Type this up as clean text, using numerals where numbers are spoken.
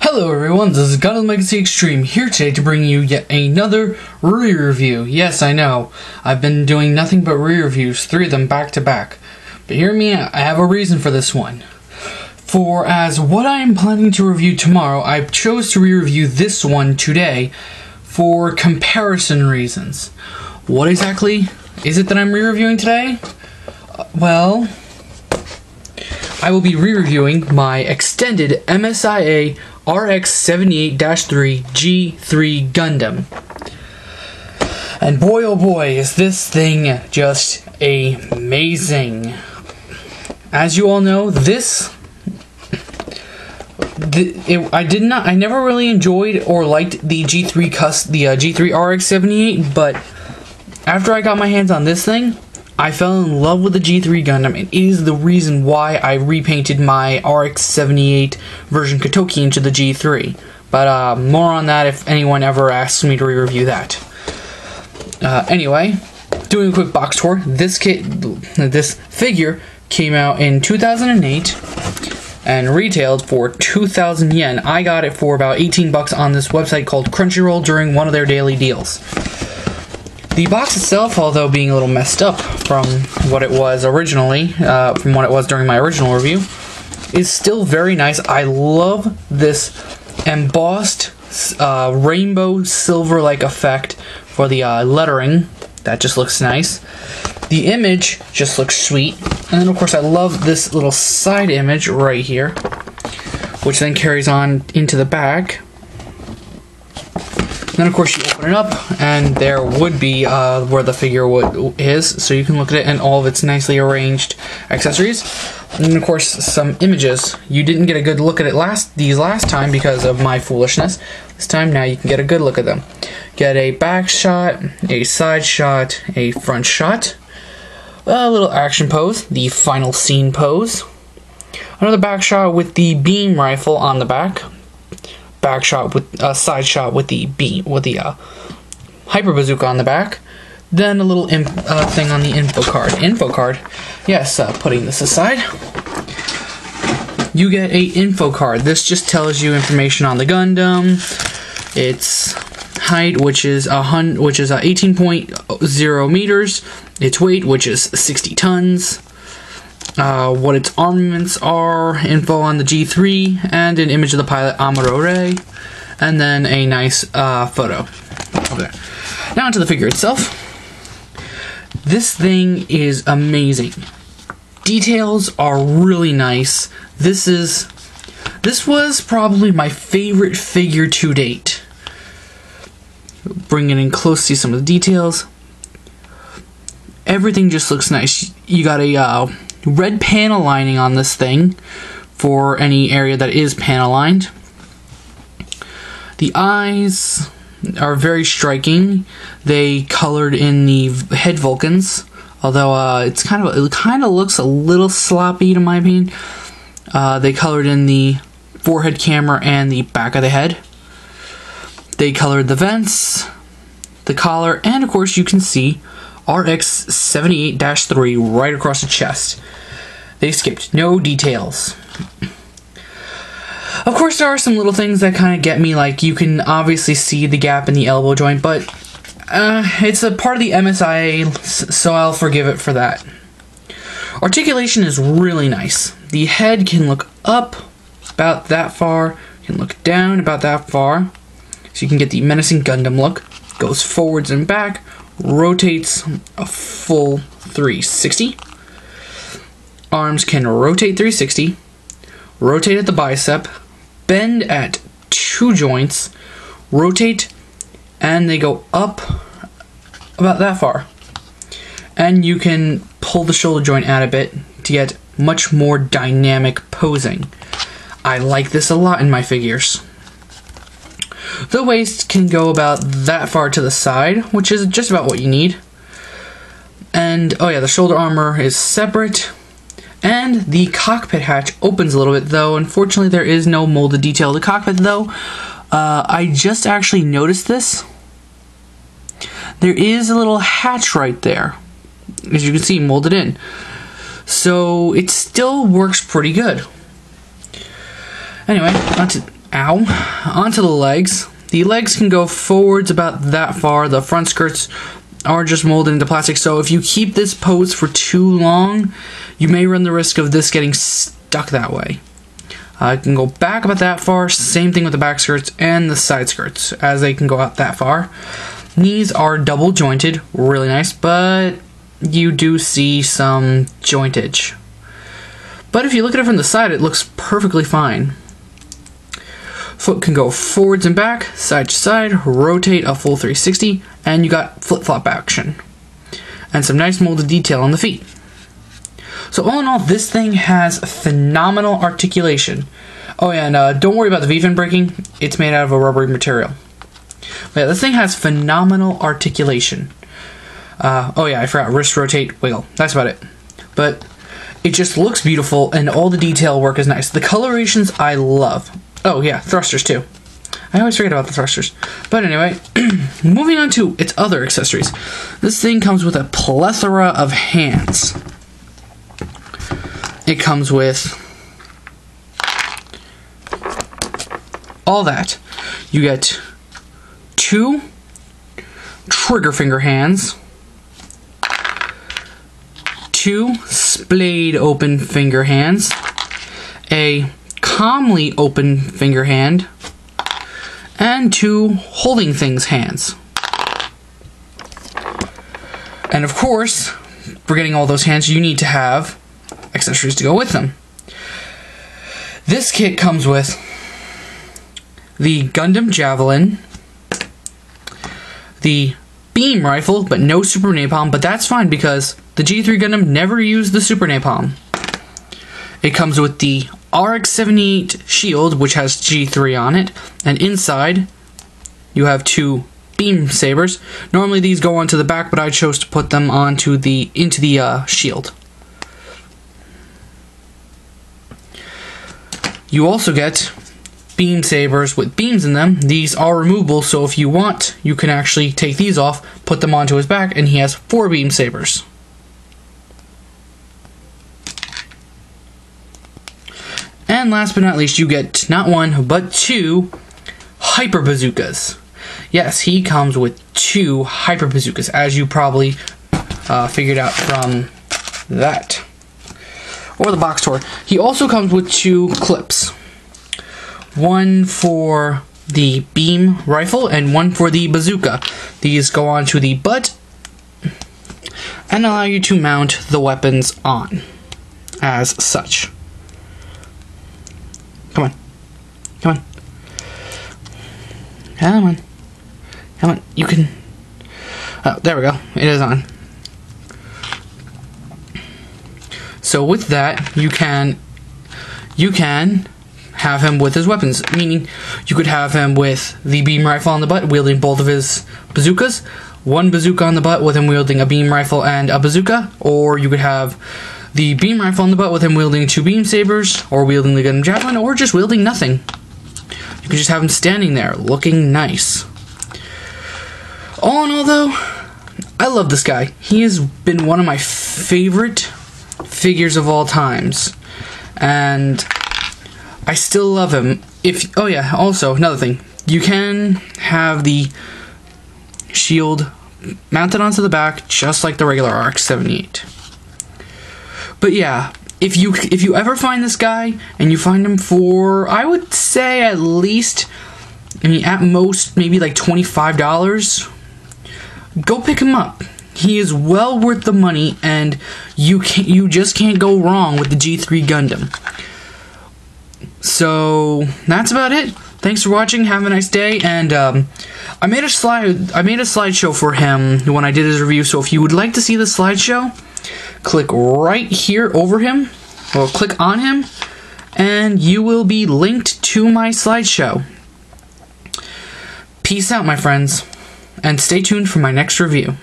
Hello everyone, this is Gundam Legacy Extreme here today to bring you yet another re-review. Yes, I know, I've been doing nothing but re-reviews, 3 of them back to back. But hear me out, I have a reason for this one. For as what I am planning to review tomorrow, I chose to re-review this one today for comparison reasons. What exactly is it that I'm re-reviewing today? Well, I will be re-reviewing my extended E-MSIA RX-78-3 G3 Gundam. And boy oh boy is this thing just amazing. As you all know, I never really enjoyed or liked the G3 RX-78, but after I got my hands on this thing, I fell in love with the G3 Gundam, and it is the reason why I repainted my RX-78 version Kotoki into the G3. But more on that if anyone ever asks me to re-review that. Anyway, doing a quick box tour. This figure came out in 2008 and retailed for 2,000 yen. I got it for about 18 bucks on this website called Crunchyroll during one of their daily deals. The box itself, although being a little messed up from what it was originally, from what it was during my original review, is still very nice. I love this embossed rainbow silver-like effect for the lettering. That just looks nice. The image just looks sweet. And then, of course, I love this little side image right here, which then carries on into the back. Then, of course, you open it up, and there would be where the figure is, so you can look at it and all of its nicely arranged accessories. And then, of course, some images. You didn't get a good look at it these last time because of my foolishness. This time, now you can get a good look at them. Get a back shot, a side shot, a front shot, a little action pose, the final scene pose, another back shot with the beam rifle on the back. Back shot with side shot with the hyper bazooka on the back, then a little thing on the info card. Yes, putting this aside, you get a info card. This just tells you information on the Gundam, its height, which is 18.0 meters, its weight, which is 60 tons. What its armaments are, info on the G3, and an image of the pilot Amuro, and then a nice photo over there. Now onto the figure itself. This thing is amazing. Details are really nice. This was probably my favorite figure to date. Bring it in close to see some of the details. Everything just looks nice. You got a red panel lining on this thing for any area that is panel lined. The eyes are very striking. They colored in the head Vulcans, although it kind of looks a little sloppy to my opinion. They colored in the forehead camera and the back of the head. They colored the vents, the collar, and of course you can see RX-78-3 right across the chest. They skipped no details. Of course, there are some little things that kind of get me, like you can obviously see the gap in the elbow joint, but it's a part of the E-MSIA, so I'll forgive it for that. Articulation is really nice. The head can look up about that far, can look down about that far, so you can get the menacing Gundam look. Goes forwards and back, rotates a full 360. Arms can rotate 360, rotate at the bicep, bend at 2 joints, rotate, and they go up about that far. And you can pull the shoulder joint out a bit to get much more dynamic posing. I like this a lot in my figures. The waist can go about that far to the side, which is just about what you need. And, oh yeah, the shoulder armor is separate. And the cockpit hatch opens a little bit, though. Unfortunately, there is no molded detail of the cockpit, though. I just actually noticed this. There is a little hatch right there, as you can see, molded in. So it still works pretty good. Anyway, Ow. Onto the legs. The legs can go forwards about that far. The front skirts are just molded into plastic, so if you keep this pose for too long, you may run the risk of this getting stuck that way. It can go back about that far. Same thing with the back skirts and the side skirts, as they can go out that far. Knees are double jointed, really nice, but you do see some jointage. But if you look at it from the side, it looks perfectly fine. Foot can go forwards and back, side to side, rotate a full 360, and you got flip-flop action. And some nice molded detail on the feet. So all in all, this thing has phenomenal articulation. Oh yeah, and don't worry about the V-fin breaking. It's made out of a rubbery material. But yeah, this thing has phenomenal articulation. Oh yeah, I forgot. Wrist rotate, wiggle. That's about it. But it just looks beautiful, and all the detail work is nice. The colorations I love. Oh yeah, thrusters too. I always forget about the thrusters. But anyway, moving on to its other accessories. This thing comes with a plethora of hands. It comes with all that. You get 2 trigger finger hands, 2 splayed open finger hands, a calmly open finger hand, and 2 holding things hands. And of course, for getting all those hands, you need to have accessories to go with them. This kit comes with the Gundam Javelin, the beam rifle, but no super napalm, but that's fine because the G3 Gundam never used the super napalm. It comes with the RX-78 shield, which has G3 on it, and inside you have 2 beam sabers. Normally these go onto the back, but I chose to put them into the shield. You also get beam sabers with beams in them. These are removable, so if you want, you can actually take these off, put them onto his back, and he has 4 beam sabers. And last but not least, you get not 1, but 2 Hyper Bazookas. Yes, he comes with 2 Hyper Bazookas, as you probably figured out from that. Or the box tour. He also comes with 2 clips. One for the beam rifle and one for the bazooka. These go onto the butt and allow you to mount the weapons on as such. Come on. Come on. Come on. Come on. You can... Oh, there we go. It is on. So with that, you can have him with his weapons, meaning you could have him with the beam rifle on the butt, wielding both of his bazookas, 1 bazooka on the butt with him wielding a beam rifle and a bazooka, or you could have the beam rifle on the butt with him wielding 2 beam sabers, or wielding the Gundam Javelin, or just wielding nothing. You could just have him standing there, looking nice. All in all though, I love this guy. He has been one of my favorite figures of all times, and I still love him. Oh yeah, also another thing, you can have the shield mounted onto the back just like the regular RX-78. But yeah, if you ever find this guy and you find him for, I would say at least, I mean at most maybe like $25, go pick him up. He is well worth the money, and you just can't go wrong with the G3 Gundam. So that's about it. Thanks for watching. Have a nice day. And I made a slideshow for him when I did his review. So if you would like to see the slideshow, click right here over him, or click on him, and you will be linked to my slideshow. Peace out, my friends, and stay tuned for my next review.